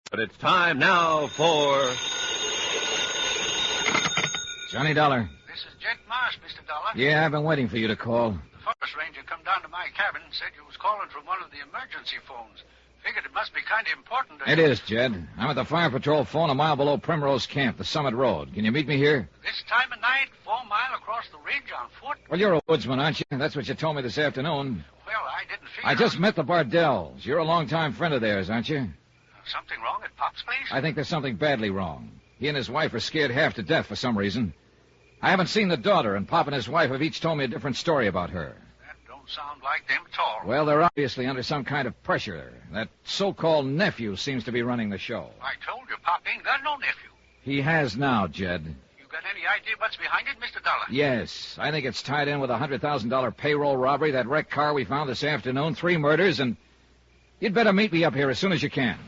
But it's time now for... Johnny Dollar. This is Jet Marsh, Mr. Dollar. Yeah, I've been waiting for you to call. The forest ranger come down to my cabin and said you was calling from one of the emergency phones. Figured it must be kind of important. It is, Jed. I'm at the fire patrol phone a mile below Primrose Camp, the Summit Road. Can you meet me here? This time of night, 4 mile across the ridge on foot? Well, you're a woodsman, aren't you? That's what you told me this afternoon. Well, I didn't figure... I just met the Bardells. You're a longtime friend of theirs, aren't you? Something wrong at Pop's place? I think there's something badly wrong. He and his wife are scared half to death for some reason. I haven't seen the daughter, and Pop and his wife have each told me a different story about her. That don't sound like them at all. Well, they're obviously under some kind of pressure. That so-called nephew seems to be running the show. I told you, Pop ain't got no nephew. He has now, Jed. You got any idea what's behind it, Mr. Dollar? Yes. I think it's tied in with a $100,000 payroll robbery, that wrecked car we found this afternoon, 3 murders, and you'd better meet me up here as soon as you can.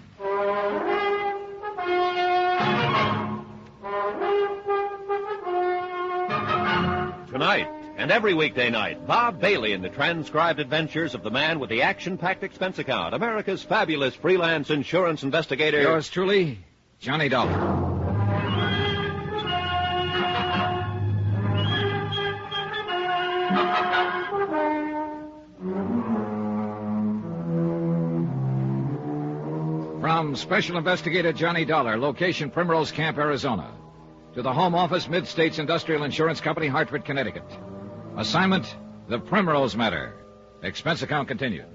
Tonight, and every weekday night, Bob Bailey in the transcribed adventures of the man with the action-packed expense account, America's fabulous freelance insurance investigator. Yours truly, Johnny Dollar. From Special Investigator Johnny Dollar, location Primrose Camp, Arizona, to the Home Office, Mid-States Industrial Insurance Company, Hartford, Connecticut. Assignment, the Primrose Matter. Expense account continued.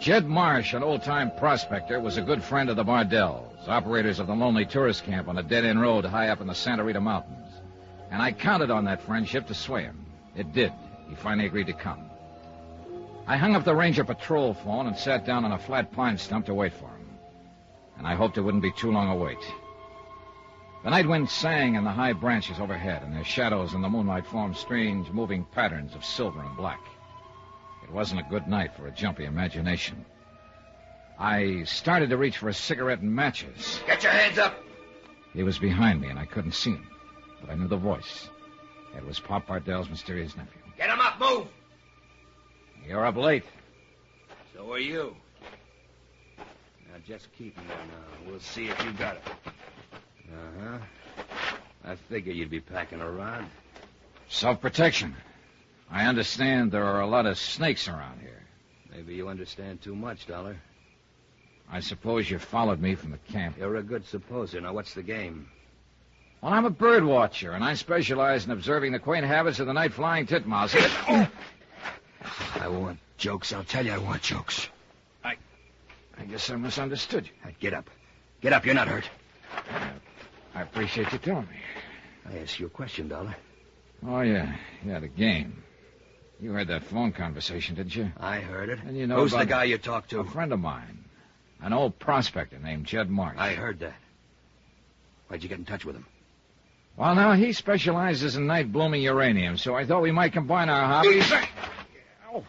Jed Marsh, an old-time prospector, was a good friend of the Bardells, operators of the lonely tourist camp on a dead-end road high up in the Santa Rita Mountains. And I counted on that friendship to sway him. It did. He finally agreed to come. I hung up the ranger patrol phone and sat down on a flat pine stump to wait for him. And I hoped it wouldn't be too long a wait. The night wind sang in the high branches overhead, and their shadows in the moonlight formed strange, moving patterns of silver and black. It wasn't a good night for a jumpy imagination. I started to reach for a cigarette and matches. Get your hands up! He was behind me, and I couldn't see him, but I knew the voice. It was Pop Bardell's mysterious nephew. Get him up, move! You're up late. So are you. Now, just keep him there now. We'll see if you got it. Uh-huh. I figured you'd be packing around. Self-protection. I understand there are a lot of snakes around here. Maybe you understand too much, Dollar. I suppose you followed me from the camp. You're a good supposer. Now, what's the game? Well, I'm a bird watcher, and I specialize in observing the quaint habits of the night-flying titmouse. Oh! I want jokes. I'll tell you I want jokes. I guess I misunderstood you. Get up. Get up. You're not hurt. I appreciate you telling me. I asked you a question, Dollar. Oh, yeah. Yeah, the game. You heard that phone conversation, didn't you? I heard it. And you know Who's about the guy you talked to? A friend of mine. An old prospector named Jed Marsh. I heard that. Why'd you get in touch with him? Well, now, he specializes in night-blooming uranium, so I thought we might combine our hobbies. Oh.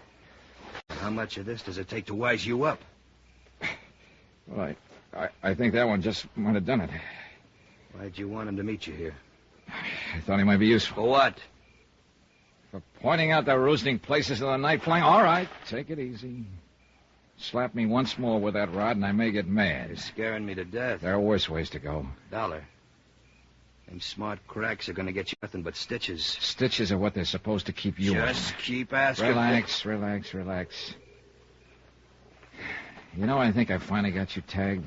How much of this does it take to wise you up? Well, I think that one just might have done it. Why'd you want him to meet you here? I thought he might be useful. For what? For pointing out the roosting places of the night flying. All right, take it easy. Slap me once more with that rod and I may get mad. You're scaring me to death. There are worse ways to go. Dollar. Them smart cracks are going to get you nothing but stitches. Stitches are what they're supposed to keep you in. Just keep asking. Relax. You know, I think I finally got you tagged.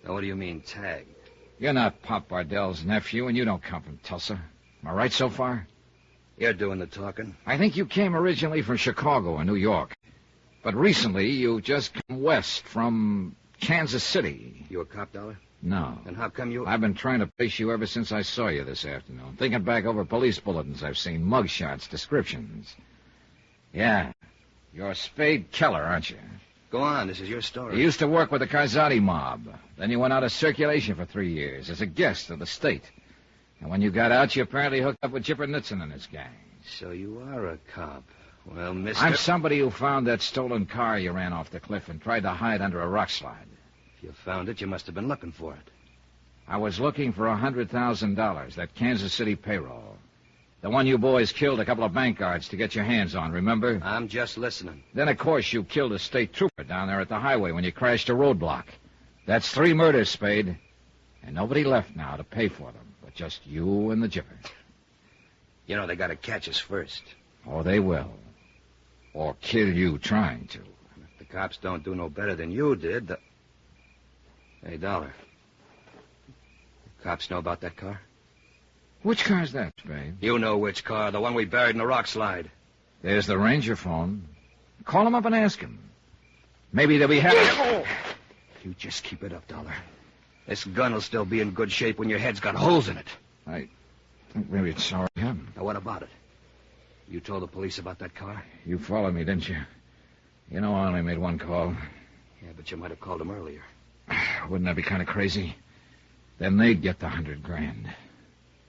Now, what do you mean, tagged? You're not Pop Bardell's nephew, and you don't come from Tulsa. Am I right so far? You're doing the talking. I think you came originally from Chicago or New York. But recently, you just come west from Kansas City. You a cop, Dollar? No. And how come you... I've been trying to place you ever since I saw you this afternoon. Thinking back over police bulletins I've seen, mugshots, descriptions. Yeah. You're Spade Keller, aren't you? Go on, this is your story. You used to work with the Karzati mob. Then you went out of circulation for 3 years as a guest of the state. And when you got out, you apparently hooked up with Chipper Nitzen and his gang. So you are a cop. Well, mister... I'm somebody who found that stolen car you ran off the cliff and tried to hide under a rock slide. If you found it, you must have been looking for it. I was looking for $100,000, that Kansas City payroll. The one you boys killed a couple of bank guards to get your hands on, remember? I'm just listening. Then, of course, you killed a state trooper down there at the highway when you crashed a roadblock. That's 3 murders, Spade. And nobody left now to pay for them, but just you and the Jipper. You know, they got to catch us first. Or they will. Or kill you trying to. And if the cops don't do no better than you did, Hey, Dollar. The cops know about that car? Which car's that, Spade? You know which car, the one we buried in the rock slide. There's the ranger phone. Call him up and ask him. Maybe they'll be happy. You just keep it up, Dollar. This gun will still be in good shape when your head's got holes in it. I think maybe it's already happened. Now, what about it? You told the police about that car? You followed me, didn't you? You know I only made one call. Yeah, but you might have called them earlier. Wouldn't that be kind of crazy? Then they'd get the $100,000.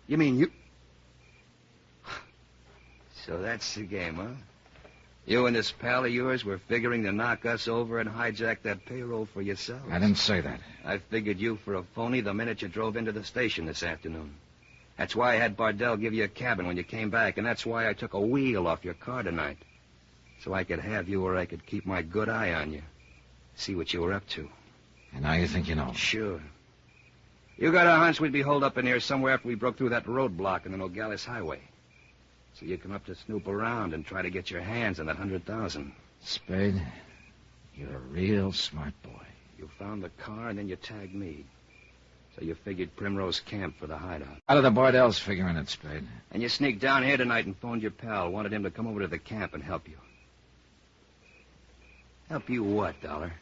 You mean you... So that's the game, huh? You and this pal of yours were figuring to knock us over and hijack that payroll for yourselves. I didn't say that. I figured you for a phony the minute you drove into the station this afternoon. That's why I had Bardell give you a cabin when you came back, and that's why I took a wheel off your car tonight. So I could have you where I could keep my good eye on you. See what you were up to. And now you think you know. Sure. You got a hunch we'd be holed up in here somewhere after we broke through that roadblock in the Nogales Highway. So you come up to snoop around and try to get your hands on that $100,000. Spade, you're a real smart boy. You found the car and then you tagged me. So you figured Primrose Camp for the hideout. How do the Bardells figure in it, Spade? And you sneaked down here tonight and phoned your pal. Wanted him to come over to the camp and help you. Help you what, Dollar?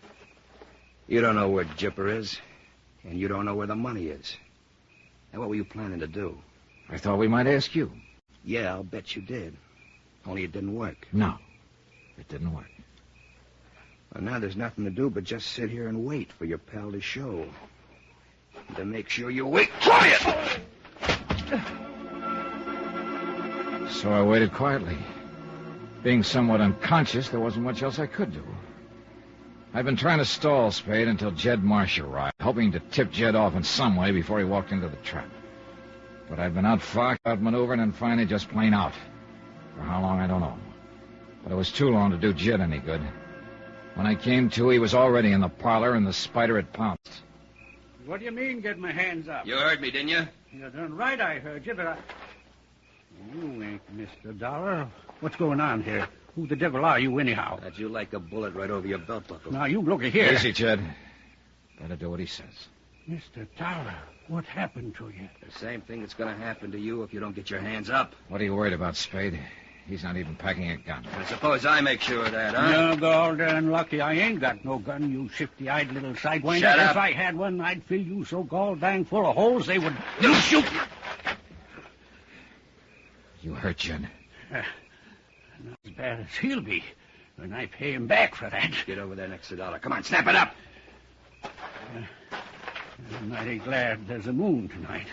You don't know where Jipper is, and you don't know where the money is. And what were you planning to do? I thought we might ask you. Yeah, I'll bet you did. Only it didn't work. No, it didn't work. Well, now there's nothing to do but just sit here and wait for your pal to show. And to make sure you wait quiet! So I waited quietly. Being somewhat unconscious, there wasn't much else I could do. I'd been trying to stall Spade until Jed Marsh arrived, hoping to tip Jed off in some way before he walked into the trap. But I'd been outmaneuvered, and finally just plain out. For how long, I don't know. But it was too long to do Jed any good. When I came to, he was already in the parlor, and the spider had pounced. What do you mean, get my hands up? You heard me, didn't you? You're done right, I heard you, but You ain't Mr. Dollar. What's going on here? Who the devil are you, anyhow? That you like a bullet right over your belt buckle. Now, you look here. Easy, Jed. Better do what he says. Mr. Dollar, what happened to you? The same thing that's going to happen to you if you don't get your hands up. What are you worried about, Spade? He's not even packing a gun. I suppose I make sure of that, huh? You're gall-darn lucky I ain't got no gun, you shifty-eyed little sidewinder. Shut up. If I had one, I'd fill you so gall-dang full of holes they would... You shoot! You hurt, Jed. Not as bad as he'll be when I pay him back for that. Get over there next to Dollar. Come on, snap it up. I'm mighty glad there's a moon tonight.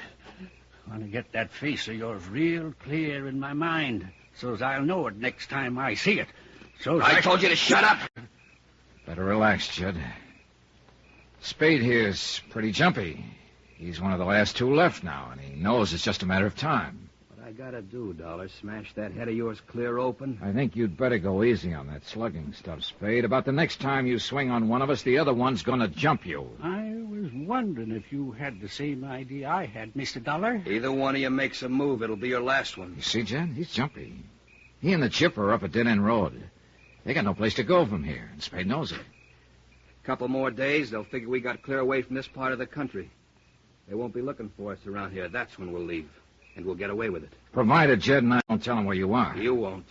I want to get that face of yours real clear in my mind, so's I'll know it next time I see it. I told you to shut up. Better relax, Jed. Spade here's pretty jumpy. He's one of the last two left now, and he knows it's just a matter of time. What I gotta do, Dollar, smash that head of yours clear open? I think you'd better go easy on that slugging stuff, Spade. About the next time you swing on one of us, the other one's gonna jump you. I was wondering if you had the same idea I had, Mr. Dollar. Either one of you makes a move, it'll be your last one. You see, Jed? He's jumpy. He and the chipper are up a dead-end road. They got no place to go from here, and Spade knows it. Couple more days, they'll figure we got clear away from this part of the country. They won't be looking for us around here. That's when we'll leave. And we'll get away with it. Provided Jed and I don't tell him where you are. You won't.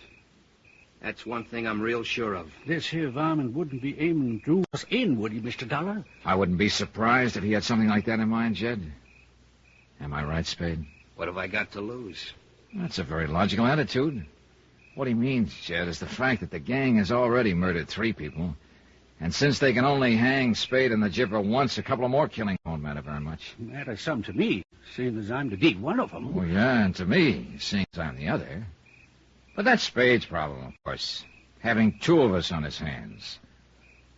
That's one thing I'm real sure of. This here varmint wouldn't be aiming to do us in, would he, Mr. Dollar? I wouldn't be surprised if he had something like that in mind, Jed. Am I right, Spade? What have I got to lose? That's a very logical attitude. What he means, Jed, is the fact that the gang has already murdered 3 people. And since they can only hang Spade and the Jipper once, a couple of more killings won't matter very much. Matters some to me, seeing as I'm to be one of them. Oh, yeah, and to me, seeing as I'm the other. But that's Spade's problem, of course. Having 2 of us on his hands.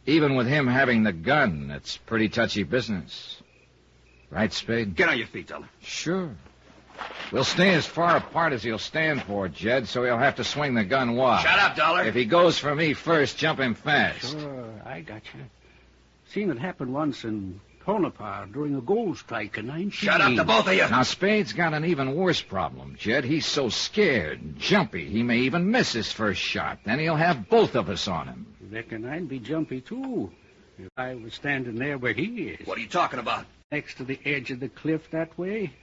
Even with him having the gun, it's pretty touchy business. Right, Spade? Get on your feet, Dollar. Sure. We'll stay as far apart as he'll stand for, Jed, so he'll have to swing the gun wide. Shut up, Dollar. If he goes for me first, jump him fast. Sure, I got you. Seen it happen once in Tonopah during a gold strike in 19... Shut up, the both of you. Now, Spade's got an even worse problem, Jed. He's so scared and jumpy, he may even miss his first shot. Then he'll have both of us on him. Reckon I'd be jumpy, too, if I was standing there where he is. What are you talking about? Next to the edge of the cliff that way.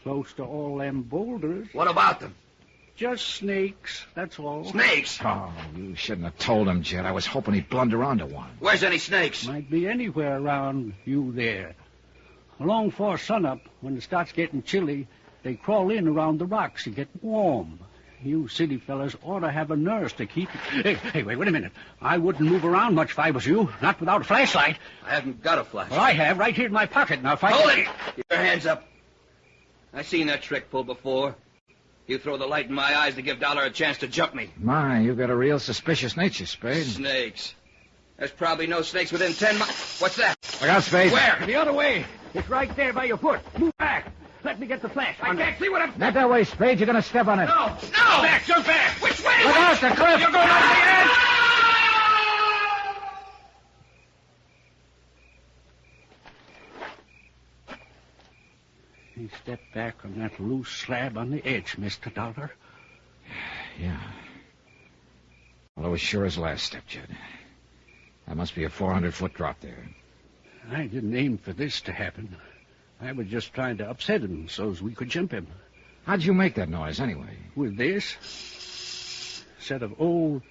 Close to all them boulders. What about them? Just snakes, that's all. Snakes? Oh, you shouldn't have told him, Jed. I was hoping he'd blunder onto one. Where's any snakes? Might be anywhere around you there. Along before sunup, when it starts getting chilly, they crawl in around the rocks to get warm. You city fellas ought to have a nurse to keep... Hey, wait a minute. I wouldn't move around much if I was you, not without a flashlight. I haven't got a flashlight. Well, I have, right here in my pocket. Now, if I... Hold it! Keep your hands up. I've seen that trick pulled before. You throw the light in my eyes to give Dollar a chance to jump me. My, you've got a real suspicious nature, Spade. Snakes. There's probably no snakes within 10 miles. What's that? Look out, Spade. Where? The other way. It's right there by your foot. Move back. Let me get the flash. I can't see what I'm... Not that way, Spade. You're going to step on it. No! Back, jump back. Which way? Look out, the cliff. You're going over the edge. He stepped back on that loose slab on the edge, Mr. Dollar. Yeah. Well, it was sure his last step, Jed. That must be a 400-foot drop there. I didn't aim for this to happen. I was just trying to upset him so's we could jump him. How'd you make that noise, anyway? With this set of old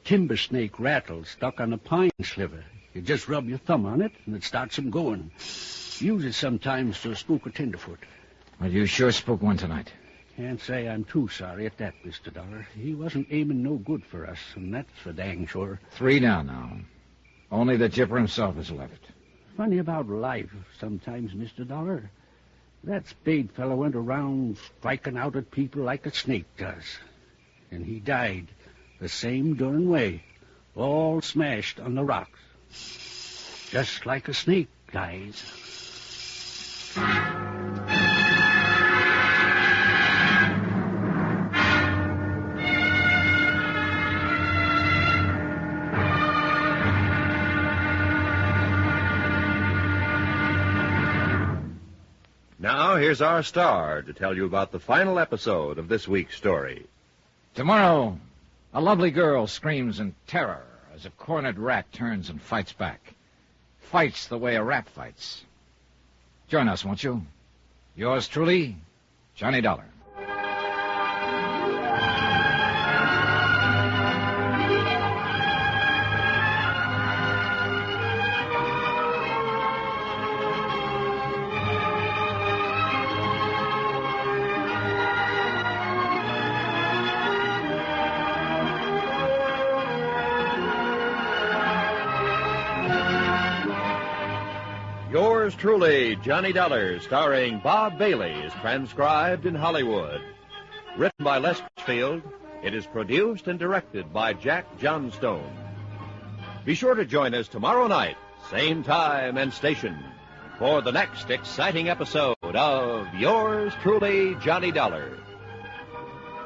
timber snake rattles stuck on a pine sliver. You just rub your thumb on it, and it starts them going. Use it sometimes to spook a tenderfoot. Well, you sure spooked one tonight. Can't say I'm too sorry at that, Mr. Dollar. He wasn't aiming no good for us, and that's for dang sure. 3 down now. Only the Jipper himself is left. Funny about life sometimes, Mr. Dollar. That Spade fellow went around striking out at people like a snake does. And he died the same darn way, all smashed on the rocks. Just like a snake dies. Now, here's our star to tell you about the final episode of this week's story. Tomorrow, a lovely girl screams in terror as a cornered rat turns and fights back. Fights the way a rat fights. Join us, won't you? Yours truly, Johnny Dollar. Yours truly, Johnny Dollar, starring Bob Bailey, is transcribed in Hollywood. Written by Les Crutchfield, it is produced and directed by Jack Johnstone. Be sure to join us tomorrow night, same time and station, for the next exciting episode of Yours truly, Johnny Dollar.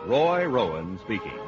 Roy Rowan speaking.